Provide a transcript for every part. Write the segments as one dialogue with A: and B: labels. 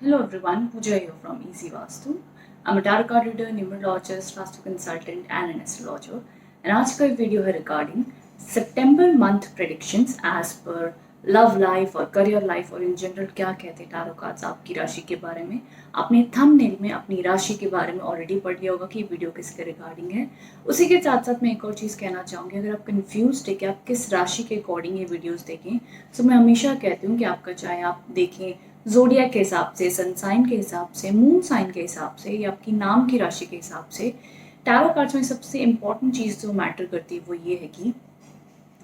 A: Hello everyone, Pooja here from Easy Vastu. I'm a tarot card reader, numerologist, vastu consultant and an astrologer. And आज का video है regarding सितंबर month predictions as per love life और career life और in general क्या कहते हैं tarot cards आपकी राशि के बारे में। आपने थंबनेल में अपनी राशि के बारे में ऑलरेडी पढ़ लिया होगा कि वीडियो किसके रिगार्डिंग है। उसी के साथ साथ मैं एक और चीज़ कहना चाहूँगी, अगर आप कंफ्यूज है कि आप किस राशि के अकॉर्डिंग ये वीडियोज़ देखें, तो मैं हमेशा कहती हूँ कि आपका चाहे आप देखें ज़ोडिएक के हिसाब से, सन साइन के हिसाब से, मून साइन के हिसाब से या आपकी नाम की राशि के हिसाब से, टैरो कार्ड्स में सबसे इम्पॉर्टेंट चीज़ जो मैटर करती है वो ये है कि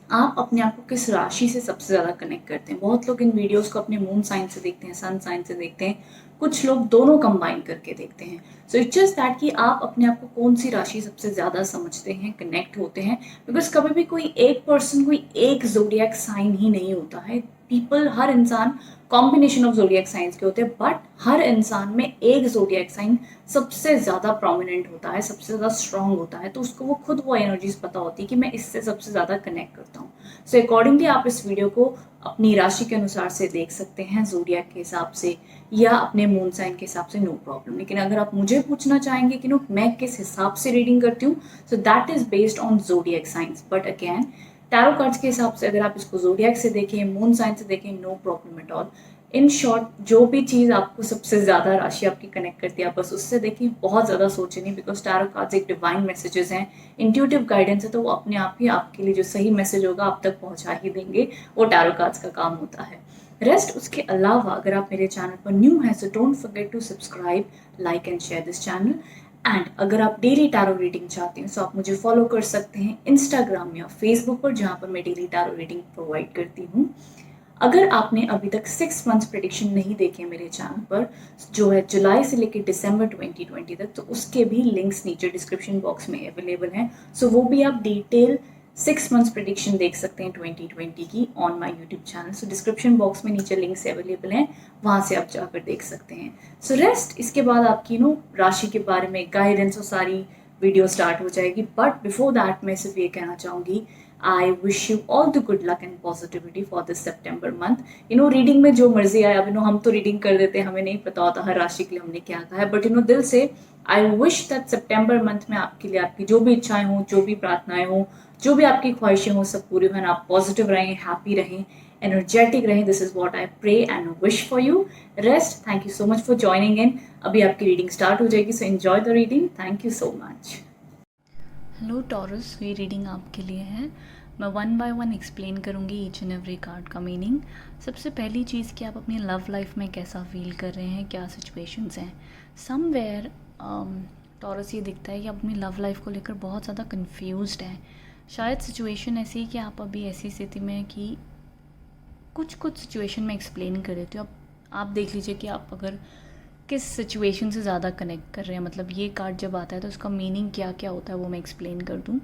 A: आप अपने आप को किस राशि से सबसे ज़्यादा कनेक्ट करते हैं। बहुत लोग इन वीडियोस को अपने मून साइन से देखते हैं, सन साइन से देखते हैं, कुछ लोग दोनों कंबाइन करके देखते हैं। सो इट्स जस्ट दैट कि आप अपने आप को कौन सी राशि सबसे ज़्यादा समझते हैं, कनेक्ट होते हैं। बिकॉज कभी भी कोई एक पर्सन, कोई एक जोडियक साइन ही नहीं होता है। पीपल, हर इंसान कॉम्बिनेशन ऑफ जोडियक साइंस के होते हैं, बट हर इंसान में एक जोडियक साइन सबसे ज़्यादा प्रोमिनेंट होता है, सबसे ज़्यादा स्ट्रांग होता है। तो उसको वो एनर्जीज पता होती है कि मैं इससे सबसे ज़्यादा कनेक्ट करता हूँ। सो अकॉर्डिंगली आप इस वीडियो को अपनी राशि के अनुसार से देख सकते हैं, जोडियक के हिसाब से या अपने मून साइन के हिसाब से, नो प्रॉब्लम। लेकिन अगर आप मुझे पूछना चाहेंगे कि नो मैं किस हिसाब से रीडिंग करती हूँ, so that is based on zodiac science. But again tarot cards के हिसाब से अगर आप इसको जोडियक से देखें, मून साइन से देखें, no problem at all. In short, जो भी चीज़ आपको सबसे ज़्यादा राशि आपकी कनेक्ट करती है, आप बस उससे देखिए, बहुत ज़्यादा सोचे नहीं। बिकॉज टैरो कार्ड्स एक डिवाइन मैसेजेस हैं, इंट्यूटिव गाइडेंस है, तो वो अपने आप ही आपके लिए जो सही मैसेज होगा आप तक पहुंचा ही देंगे। वो टैरो कार्ड्स का काम होता है। रेस्ट उसके अलावा अगर आप मेरे चैनल पर न्यू हैं, so don't forget to subscribe, like and share this channel. And अगर आप डेली टैरो रीडिंग चाहते हैं, तो आप मुझे फॉलो कर सकते हैं इंस्टाग्राम या फेसबुक पर, जहाँ पर मैं डेली टैरो रीडिंग प्रोवाइड करती हूँ। अगर आपने अभी तक 6 मंथ्स प्रेडिक्शन नहीं देखे मेरे चैनल पर, जो है जुलाई से लेकर दिसंबर 2020 तक, तो उसके भी लिंक्स नीचे डिस्क्रिप्शन बॉक्स में अवेलेबल हैं। सो वो भी आप डिटेल 6 मंथ्स प्रेडिक्शन देख सकते हैं 2020 की on my YouTube channel. So description box में नीचे लिंक्स अवेलेबल हैं, वहाँ से आप जाकर देख सकते हैं। सो रेस्ट इसके बाद आपकी राशि के बारे में गाइडेंस और सारी वीडियो स्टार्ट हो जाएगी। बट बिफोर दैट मैं सिर्फ ये कहना चाहूँगी, I wish you all the good luck and positivity for this September month. Reading में जो मर्जी आए, अब हम तो रीडिंग कर देते हैं, हमें नहीं पता होता हर राशि के लिए हमने क्या कहा है। बट दिल से I wish that September month में आपके लिए आपकी जो भी इच्छाएं हों, जो भी प्रार्थनाएं हों, जो भी आपकी ख्वाहिशें हों, सब पूरी हों। आप पॉजिटिव रहें, हैप्पी रहें, एनर्जेटिक रहें। This is what I pray and wish for you. Rest, thank you so much for joining in. अभी आपकी रीडिंग स्टार्ट हो जाएगी, so enjoy the reading. Thank you so much.
B: Hello Taurus, ये reading आपके लिए है। मैं 1 बाय 1 एक्सप्लेन करूँगी ईच एंड एवरी कार्ड का मीनिंग। सबसे पहली चीज़ कि आप अपनी लव लाइफ में कैसा फील कर रहे हैं, क्या सिचुएशंस हैं। समवेयर टॉरस ये दिखता है कि आप अपनी लव लाइफ को लेकर बहुत ज़्यादा कंफ्यूज्ड हैं। शायद सिचुएशन ऐसी है कि आप अभी ऐसी स्थिति में हैं कि कुछ सिचुएशन में एक्सप्लेन कर देती हूँ। आप देख लीजिए कि आप अगर किस सिचुएशन से ज़्यादा कनेक्ट कर रहे हैं। मतलब ये कार्ड जब आता है तो उसका मीनिंग क्या क्या होता है वो मैं एक्सप्लेन कर दूँ।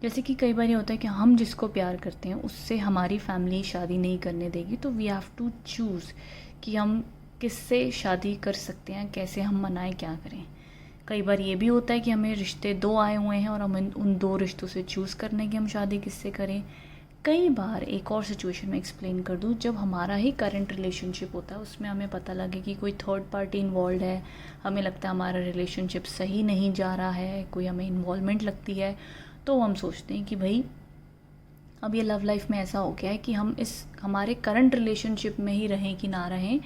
B: जैसे कि कई बार ये होता है कि हम जिसको प्यार करते हैं उससे हमारी फैमिली शादी नहीं करने देगी, तो वी हैव टू चूज़ कि हम किससे शादी कर सकते हैं, कैसे हम मनाएं, क्या करें। कई बार ये भी होता है कि हमें रिश्ते 2 आए हुए हैं और हम उन 2 रिश्तों से चूज़ करने की हम शादी किससे करें। कई बार एक और सिचुएशन में एक्सप्लेन कर दूँ, जब हमारा ही करंट रिलेशनशिप होता है उसमें हमें पता लगे कि कोई थर्ड पार्टी इन्वॉल्व है, हमें लगता है हमारा रिलेशनशिप सही नहीं जा रहा है, कोई हमें इन्वॉल्वमेंट लगती है, तो हम सोचते हैं कि भाई अब ये लव लाइफ में ऐसा हो गया है कि हम इस हमारे करंट रिलेशनशिप में ही रहें कि ना रहें,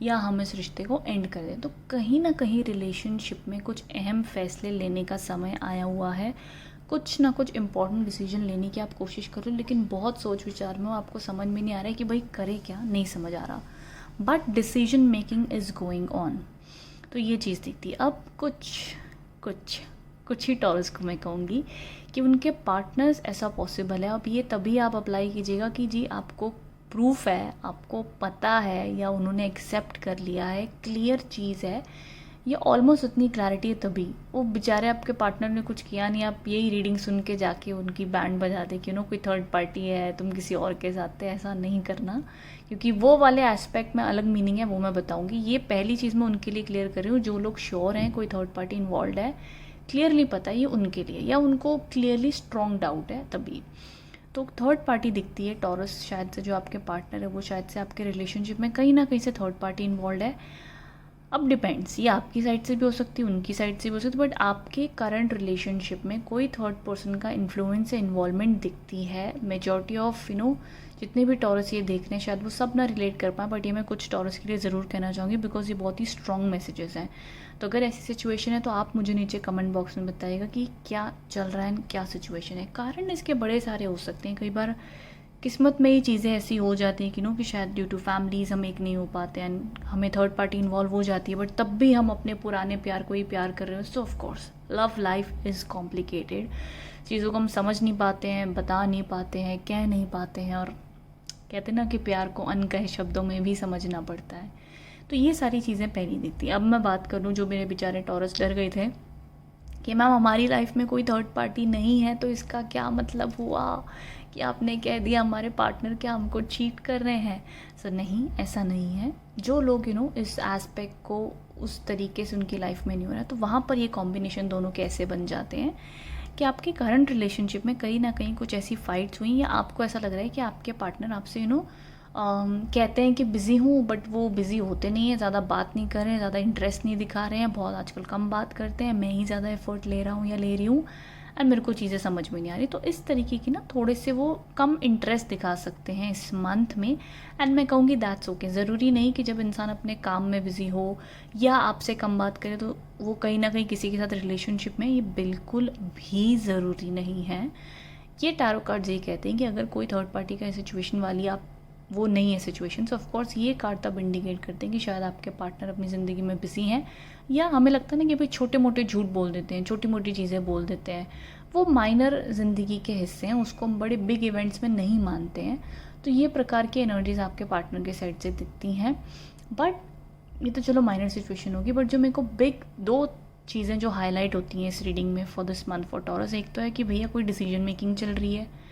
B: या हम इस रिश्ते को एंड कर दें। तो कहीं ना कहीं रिलेशनशिप में कुछ अहम फैसले लेने का समय आया हुआ है। कुछ ना कुछ इम्पॉर्टेंट डिसीजन लेने की आप कोशिश करो, लेकिन बहुत सोच विचार में आपको समझ में नहीं आ रहा है कि भाई करे क्या, नहीं समझ आ रहा। But decision making is going on. तो ये चीज़ दिखती है। अब कुछ कुछ ही टॉरस को मैं कहूँगी कि उनके पार्टनर्स ऐसा पॉसिबल है। अब ये तभी आप अप्लाई कीजिएगा कि जी आपको प्रूफ है, आपको पता है, या उन्होंने एक्सेप्ट कर लिया है, क्लियर चीज़ है, ये ऑलमोस्ट उतनी क्लैरिटी है तभी। वो बेचारे आपके पार्टनर ने कुछ किया नहीं, आप यही रीडिंग सुन के जाके उनकी बैंड बजा दे कि कोई थर्ड पार्टी है, तुम किसी और के साथ थे। ऐसा नहीं करना, क्योंकि वो वाले एस्पेक्ट में अलग मीनिंग है, वो मैं बताऊंगी। ये पहली चीज़ मैं उनके लिए क्लियर कर रही हूँ, जो लोग श्योर हैं कोई थर्ड पार्टी इन्वॉल्व है, क्लियरली पता है ये उनके लिए, या उनको क्लियरली स्ट्रॉन्ग डाउट है तभी। तो थर्ड पार्टी दिखती है टॉरस, शायद से जो आपके पार्टनर है वो शायद से आपके रिलेशनशिप में कहीं ना कहीं से थर्ड पार्टी इन्वॉल्व है। अब डिपेंड्स, ये आपकी साइड से भी हो सकती है, उनकी साइड से भी हो सकती है, बट आपके करंट रिलेशनशिप में कोई थर्ड पर्सन का इन्फ्लुएंस या इन्वॉल्वमेंट दिखती है। मेजॉरिटी ऑफ जितने भी टॉरस ये देख रहे हैं शायद वो सब ना रिलेट कर पाएँ, बट ये मैं कुछ टॉरस के लिए ज़रूर कहना चाहूँगी बिकॉज ये बहुत ही स्ट्रॉन्ग मैसेजेस हैं। तो अगर ऐसी सिचुएशन है तो आप मुझे नीचे कमेंट बॉक्स में बताइएगा कि क्या चल रहा है, क्या सिचुएशन है। कारण इसके बड़े सारे हो सकते हैं, कई बार किस्मत में ये चीज़ें ऐसी हो जाती हैं कि शायद ड्यू टू फैमिलीज़ हम एक नहीं हो पाते हैं, हमें थर्ड पार्टी इन्वॉल्व हो जाती है, बट तब भी हम अपने पुराने प्यार को ही प्यार कर रहे हैं। सो of course love life is complicated, चीज़ों को हम समझ नहीं पाते हैं, बता नहीं पाते हैं, कह नहीं पाते हैं, और कहते हैं ना कि प्यार को अनकहे शब्दों में भी समझना पड़ता है। तो ये सारी चीज़ें पहली दिखती हैं। अब मैं बात करूँ, जो मेरे बेचारे टॉरस डर गए थे कि मैम हमारी लाइफ में कोई थर्ड पार्टी नहीं है तो इसका क्या मतलब हुआ कि आपने कह दिया हमारे पार्टनर क्या हमको चीट कर रहे हैं। सो नहीं, ऐसा नहीं है। जो लोग इस एस्पेक्ट को उस तरीके से उनकी लाइफ में नहीं हो रहा, तो वहाँ पर ये कॉम्बिनेशन दोनों कैसे बन जाते हैं कि आपके करंट रिलेशनशिप में कहीं ना कहीं कुछ ऐसी फाइट्स हुई, या आपको ऐसा लग रहा है कि आपके पार्टनर आपसे कहते हैं कि बिज़ी हूँ, बट वो बिज़ी होते नहीं है, ज़्यादा बात नहीं कर रहे हैं, ज़्यादा इंटरेस्ट नहीं दिखा रहे हैं, बहुत आजकल कम बात करते हैं, मैं ही ज़्यादा एफर्ट ले रहा हूँ या ले रही हूँ, एंड मेरे को चीज़ें समझ में नहीं आ रही। तो इस तरीके की थोड़े से वो कम इंटरेस्ट दिखा सकते हैं इस मंथ में, एंड मैं कहूँगी दैट्स ओके। ज़रूरी नहीं कि जब इंसान अपने काम में बिज़ी हो या आपसे कम बात करे तो वो कहीं ना कहीं किसी के साथ रिलेशनशिप में, ये बिल्कुल भी ज़रूरी नहीं है। ये टैरो कार्ड्स ये कहते हैं कि अगर कोई थर्ड पार्टी का सिचुएशन वाली आप वो नहीं है सिचुएशन, ऑफ कोर्स ये कार्ड तब इंडिकेट करते हैं कि शायद आपके पार्टनर अपनी ज़िंदगी में बिजी हैं, या हमें लगता है ना कि भाई छोटे मोटे झूठ बोल देते हैं, छोटी मोटी चीज़ें बोल देते हैं, वो माइनर ज़िंदगी के हिस्से हैं, उसको हम बड़े बिग इवेंट्स में नहीं मानते हैं। तो ये प्रकार की एनर्जीज आपके पार्टनर के साइड से दिखती हैं। बट ये तो चलो माइनर सिचुएशन होगी, बट जो मेरे को बिग दो चीज़ें जो हाईलाइट होती हैं इस रीडिंग में for this month for taurus, एक तो है कि भैया कोई डिसीजन मेकिंग चल रही है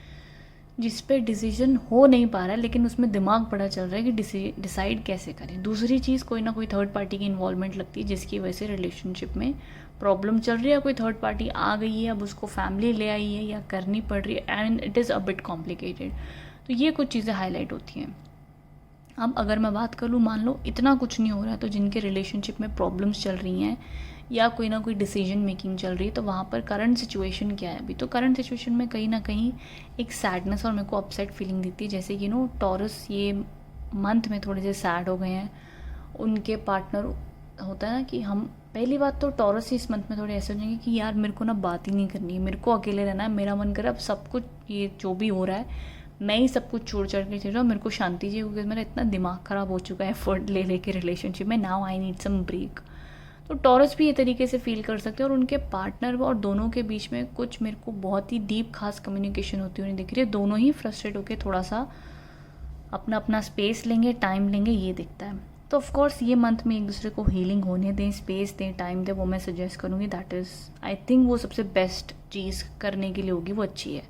B: जिस पे डिसीजन हो नहीं पा रहा है, लेकिन उसमें दिमाग बड़ा चल रहा है कि डिसाइड कैसे करें। दूसरी चीज़, कोई ना कोई थर्ड पार्टी की इन्वॉल्वमेंट लगती है जिसकी वजह से रिलेशनशिप में प्रॉब्लम चल रही है, कोई थर्ड पार्टी आ गई है, अब उसको फैमिली ले आई है या करनी पड़ रही है, and it is a bit complicated. तो ये कुछ चीज़ें हाईलाइट होती हैं। अब अगर मैं बात कर लूँ, मान लो इतना कुछ नहीं हो रहा है, तो जिनके रिलेशनशिप में प्रॉब्लम्स चल रही हैं या कोई ना कोई डिसीजन मेकिंग चल रही है, तो वहाँ पर करंट सिचुएशन क्या है अभी। तो करंट सिचुएशन में कहीं ना कहीं एक सैडनेस और मेरे को अपसेट फीलिंग देती है, जैसे कि टॉरस ये मंथ में थोड़े से सैड हो गए हैं। उनके पार्टनर, होता है ना कि हम, पहली बात तो टॉरस इस मंथ में थोड़े ऐसे हो जाएंगे कि यार मेरे को ना बात ही नहीं करनी है, मेरे को अकेले रहना है, मेरा मन करे अब सब कुछ, ये जो भी हो रहा है मैं ही सब कुछ छोड़ चढ़ के चल रहा हूँ, मेरे को शांति चाहिए क्योंकि मेरा इतना दिमाग ख़राब हो चुका है एफर्ट ले लेके रिलेशनशिप में, now I need some break. तो टॉरस भी ये तरीके से फील कर सकते हैं, और उनके पार्टनर और दोनों के बीच में कुछ मेरे को बहुत ही डीप खास कम्युनिकेशन होती हुई दिख रही है। दोनों ही फ्रस्ट्रेट होकर थोड़ा सा अपना अपना स्पेस लेंगे, टाइम लेंगे, ये दिखता है। तो ऑफ कोर्स ये मंथ में एक दूसरे को हीलिंग होने दें, स्पेस दें, टाइम दें, वो मैं सजेस्ट करूँगी। दैट इज़, आई थिंक वो सबसे बेस्ट चीज़ करने के लिए होगी, वो अच्छी है।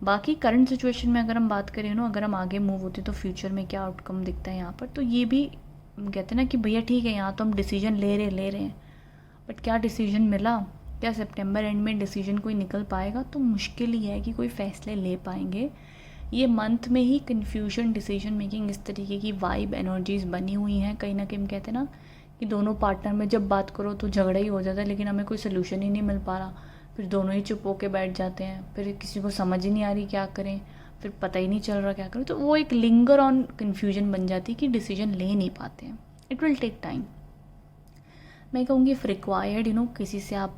B: बाकी करंट सिचुएशन में अगर हम बात करें अगर हम आगे मूव होते तो फ्यूचर में क्या आउटकम दिखता है यहाँ पर, तो ये भी कहते हैं ना कि भैया ठीक है, यहाँ तो हम डिसीजन ले रहे हैं, बट क्या डिसीजन मिला, क्या सितंबर एंड में डिसीजन कोई निकल पाएगा, तो मुश्किल ही है कि कोई फैसले ले पाएंगे। ये मंथ में ही कन्फ्यूजन, डिसीजन मेकिंग, इस तरीके की वाइब एनर्जीज बनी हुई हैं। कहीं ना कहीं कहते हैं ना कि दोनों पार्टनर में जब बात करो तो झगड़ा ही हो जाता है, लेकिन हमें कोई सोल्यूशन ही नहीं मिल पा रहा, फिर दोनों ही चुप होके बैठ जाते हैं, फिर किसी को समझ ही नहीं आ रही क्या करें, फिर पता ही नहीं चल रहा क्या करें, तो वो एक लिंगर ऑन कन्फ्यूजन बन जाती है कि डिसीजन ले नहीं पाते हैं। It will take time. मैं कहूँगी इफ़ रिक्वायर्ड किसी से आप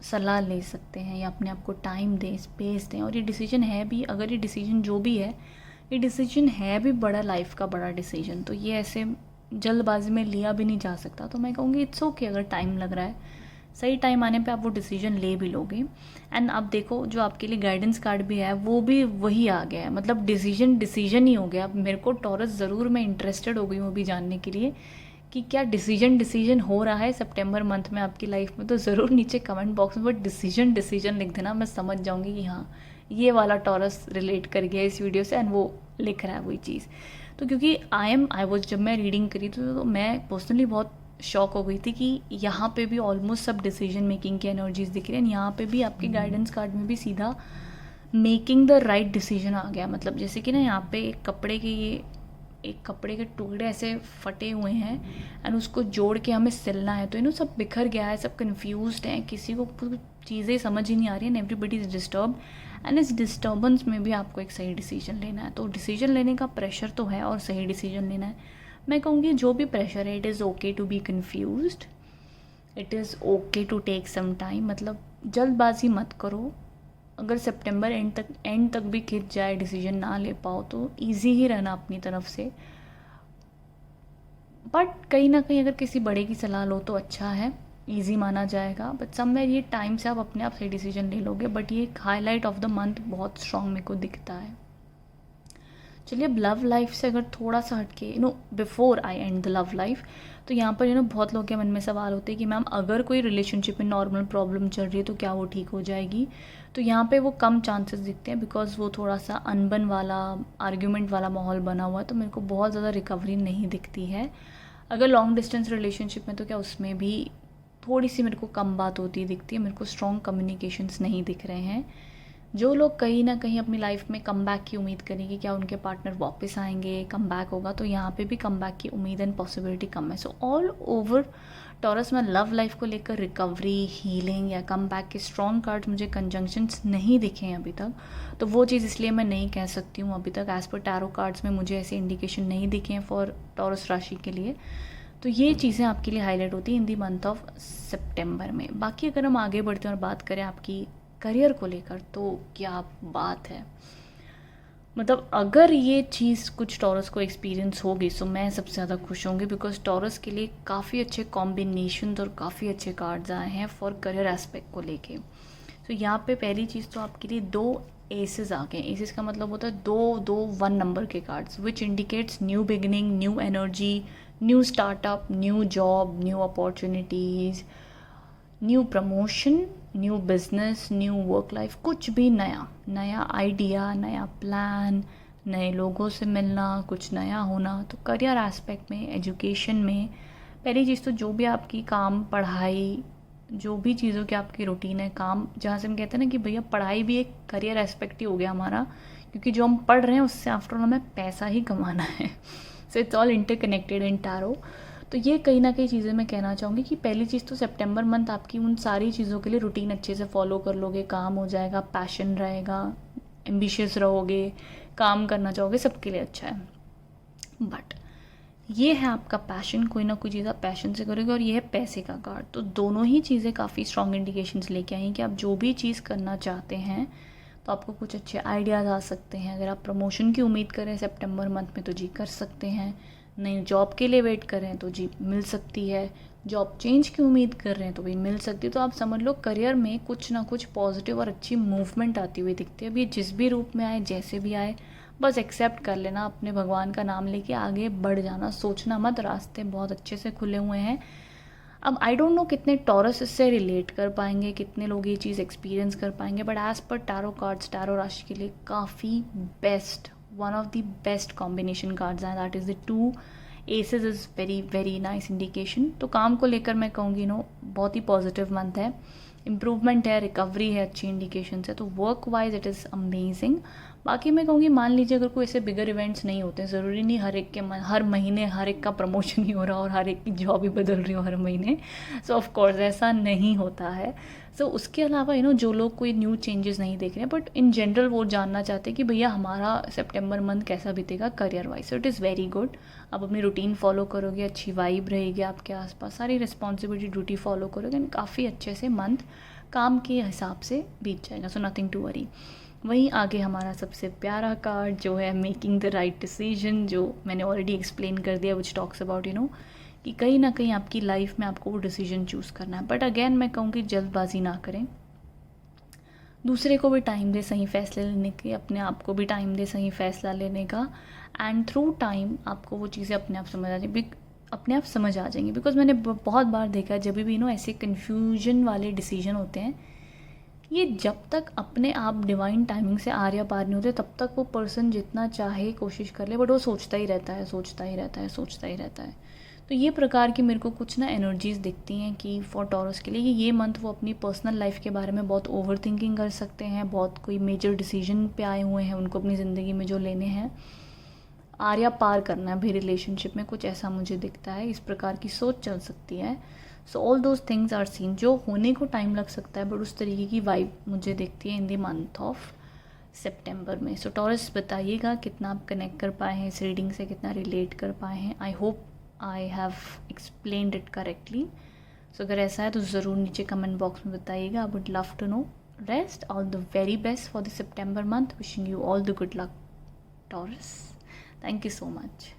B: सलाह ले सकते हैं या अपने आप को टाइम दें, स्पेस दें। और ये डिसीजन है भी, अगर ये डिसीजन जो भी है, ये डिसीजन है भी बड़ा, लाइफ का बड़ा डिसीजन, तो ये ऐसे जल्दबाजी में लिया भी नहीं जा सकता। तो मैं कहूँगी इट्स ओके, अगर टाइम लग रहा है, सही टाइम आने पे आप वो डिसीजन ले भी लोगे। एंड अब देखो, जो आपके लिए गाइडेंस कार्ड भी है वो भी वही आ गया है, मतलब डिसीजन ही हो गया। अब मेरे को टॉरस ज़रूर, मैं इंटरेस्टेड हो गई हूँ अभी जानने के लिए कि क्या डिसीजन हो रहा है सितंबर मंथ में आपकी लाइफ में। तो ज़रूर नीचे कमेंट बॉक्स में बट डिसीजन लिख देना, मैं समझ जाऊँगी कि हाँ ये वाला टॉरस रिलेट कर गया इस वीडियो से, एंड वो लिख रहा है वही चीज़। तो क्योंकि जब मैं रीडिंग करी तो मैं पर्सनली बहुत शॉक हो गई थी कि यहाँ पे भी ऑलमोस्ट सब डिसीजन मेकिंग की एनर्जीज दिख रही हैं। यहाँ पे भी आपके गाइडेंस कार्ड में भी सीधा मेकिंग द राइट डिसीजन आ गया। मतलब जैसे कि ना यहाँ पे एक कपड़े के ये एक कपड़े के टुकड़े ऐसे फटे हुए हैं एंड उसको जोड़ के हमें सिलना है, तो सब बिखर गया है, सब कंफ्यूज्ड हैं, किसी को चीज़ें समझ ही नहीं आ रही है, and everybody is disturb. And इस डिस्टर्बेंस में भी आपको एक सही डिसीजन लेना है। तो डिसीजन लेने का प्रेशर तो है और सही डिसीजन लेना है। मैं कहूँगी जो भी प्रेशर है, it is okay to be confused, it is okay to take some time. मतलब जल्दबाजी मत करो। अगर सितंबर एंड तक भी खिंच जाए, डिसीजन ना ले पाओ, तो ईजी ही रहना अपनी तरफ से। बट कहीं ना कहीं अगर किसी बड़े की सलाह लो तो अच्छा है, ईजी माना जाएगा। बट समवेयर ये टाइम से आप अपने आप से डिसीजन ले लोगे। बट ये हाईलाइट ऑफ द मंथ बहुत स्ट्रॉन्ग मेरे को दिखता है। चलिए अब लव लाइफ से अगर थोड़ा सा हटके, before I and the love life, तो यहाँ पर बहुत लोगों के मन में सवाल होते हैं कि मैम अगर कोई रिलेशनशिप में नॉर्मल प्रॉब्लम चल रही है तो क्या वो ठीक हो जाएगी? तो यहाँ पे वो कम चांसेस दिखते हैं, बिकॉज वो थोड़ा सा अनबन वाला, आर्ग्यूमेंट वाला माहौल बना हुआ है, तो मेरे को बहुत ज़्यादा रिकवरी नहीं दिखती है। अगर लॉन्ग डिस्टेंस रिलेशनशिप में तो क्या उसमें भी थोड़ी सी मेरे को कम बात होती दिखती है, मेरे को स्ट्रॉन्ग कम्युनिकेशंस नहीं दिख रहे हैं। जो लोग कहीं ना कहीं अपनी लाइफ में कम बैक की उम्मीद करेंगे, क्या उनके पार्टनर वापस आएंगे, कम बैक होगा, तो यहाँ पे भी कम बैक की उम्मीद एंड पॉसिबिलिटी कम है। सो ऑल ओवर टॉरस में लव लाइफ को लेकर रिकवरी, हीलिंग या कम बैक के स्ट्रॉन्ग कार्ड्स मुझे कंजंक्शंस नहीं दिखे हैं अभी तक। तो वो चीज़ इसलिए मैं नहीं कह सकती हूँ अभी तक। एज़ पर टैरो कार्ड्स में मुझे ऐसे इंडिकेशन नहीं दिखे हैं फॉर टॉरस राशि के लिए। तो ये चीज़ें आपके लिए हाईलाइट होती हैं इन दी मंथ ऑफ सितंबर में। बाकी अगर हम आगे बढ़ते हैं और बात करें आपकी करियर को लेकर, तो क्या बात है। मतलब अगर ये चीज़ कुछ टॉरस को एक्सपीरियंस होगी तो मैं सबसे ज़्यादा खुश होंगी, बिकॉज टॉरस के लिए काफ़ी अच्छे कॉम्बिनेशन और काफ़ी अच्छे कार्ड्स आए हैं फॉर करियर एस्पेक्ट को लेके। तो यहाँ पे पहली चीज़ तो आपके लिए 2 एसेस आ गए। एसेस का मतलब होता है 2-2-1 नंबर के cards, which indicates new beginning, new energy, new startup, new job, new opportunities, new promotion, new business, new work life, कुछ भी नया नया आइडिया, नया प्लान, नए लोगों से मिलना, कुछ नया होना। तो करियर एस्पेक्ट में, एजुकेशन में, पहली चीज़ तो जो भी आपकी काम, पढ़ाई, जो भी चीज़ों की आपकी रूटीन है, काम, जहाँ से हम कहते हैं ना कि भैया पढ़ाई भी एक करियर एस्पेक्ट ही हो गया हमारा, क्योंकि जो हम पढ़ रहे हैं उससे आफ्टर ऑल हमें पैसा ही कमाना है। So it's all interconnected in tarot. तो ये कहीं ना कहीं चीज़ें मैं कहना चाहूँगी कि पहली चीज़ तो सितंबर मंथ आपकी उन सारी चीज़ों के लिए रूटीन अच्छे से फॉलो कर लोगे, काम हो जाएगा, पैशन रहेगा, एम्बिशियस रहोगे, काम करना चाहोगे, सबके लिए अच्छा है। बट ये है आपका पैशन, कोई ना कोई चीज़ आप पैशन से करोगे, और ये है पैसे का कार्ड। तो दोनों ही चीज़ें काफ़ी स्ट्रॉन्ग इंडिकेशंस लेके आई कि आप जो भी चीज़ करना चाहते हैं तो आपको कुछ अच्छे आइडियाज़ आ सकते हैं। अगर आप प्रमोशन की उम्मीद करें सितंबर मंथ में तो जी कर सकते हैं। नई जॉब के लिए वेट कर रहे हैं तो जी मिल सकती है। जॉब चेंज की उम्मीद कर रहे हैं तो भी मिल सकती है। तो आप समझ लो करियर में कुछ ना कुछ पॉजिटिव और अच्छी मूवमेंट आती हुई दिखती है। अब ये जिस भी रूप में आए, जैसे भी आए, बस एक्सेप्ट कर लेना, अपने भगवान का नाम लेके आगे बढ़ जाना, सोचना मत, रास्ते बहुत अच्छे से खुले हुए हैं। अब आई डोंट नो कितने टॉरस इससे रिलेट कर पाएंगे, कितने लोग ये चीज़ एक्सपीरियंस कर पाएंगे, but as per tarot cards, tarot राशि के लिए काफ़ी best, one of the best combination cards हैं, that is the 2 aces is very very nice indication. तो काम को लेकर मैं कहूँगी बहुत ही पॉजिटिव मंथ है, इम्प्रूवमेंट है, रिकवरी है, अच्छी इंडिकेशन है। तो work wise it is amazing. बाकी मैं कहूँगी मान लीजिए अगर कोई ऐसे बिगर इवेंट्स नहीं होते, ज़रूरी नहीं हर एक के हर महीने हर एक का प्रमोशन ही हो रहा और हर एक की जॉब ही बदल रही हो हर महीने। सो ऑफ कोर्स ऐसा नहीं होता है। सो उसके अलावा जो लोग कोई न्यू चेंजेस नहीं देख रहे हैं, बट इन जनरल वो जानना चाहते हैं कि भैया हमारा सितंबर मंथ कैसा बीतेगा career wise. So it is very good. आप अपनी रूटीन फॉलो करोगे, अच्छी वाइब रहेगी आपके आसपास, सारी रिस्पॉन्सिबिलिटी ड्यूटी फॉलो करोगे, काफ़ी अच्छे से मंथ काम के हिसाब से बीत जाएगा। So nothing to worry. वहीं आगे हमारा सबसे प्यारा कार्ड जो है मेकिंग द राइट डिसीजन, जो मैंने ऑलरेडी एक्सप्लेन कर दिया, विच टॉक्स अबाउट कि कहीं ना कहीं आपकी लाइफ में आपको वो डिसीजन चूज़ करना है। बट अगेन मैं कहूँगी जल्दबाजी ना करें, दूसरे को भी टाइम दे सही फैसले लेने के, अपने आप को भी टाइम दे सही फैसला लेने का, एंड थ्रू टाइम आपको वो चीज़ें अपने आप समझ आ जाएंगी। बिकॉज मैंने बहुत बार देखा है जब भी ऐसे कन्फ्यूजन वाले डिसीजन होते हैं, ये जब तक अपने आप डिवाइन टाइमिंग से आर या पार नहीं होते तब तक वो पर्सन जितना चाहे कोशिश कर ले, बट वो सोचता ही रहता है। तो ये प्रकार की मेरे को कुछ एनर्जीज़ दिखती हैं कि फॉर टॉरस के लिए ये मंथ वो अपनी पर्सनल लाइफ के बारे में बहुत ओवर थिंकिंग कर सकते हैं, बहुत कोई मेजर डिसीजन पे आए हुए हैं उनको अपनी ज़िंदगी में जो लेने हैं। आर या पार करना है भाई रिलेशनशिप में, कुछ ऐसा मुझे दिखता है, इस प्रकार की सोच चल सकती है. So all those things are seen. जो होने को टाइम लग सकता है बट उस तरीके की वाइब मुझे दिखती है इन द मंथ ऑफ सितंबर में. सो टॉरस बताइएगा कितना आप कनेक्ट कर पाए हैं इस रीडिंग से, कितना रिलेट कर पाए हैं. I hope I have explained it correctly. So अगर ऐसा है तो ज़रूर नीचे कमेंट बॉक्स में बताइएगा. I would love to know. Rest, all the very best for the September month. Wishing you all the good luck, Taurus. Thank you so much.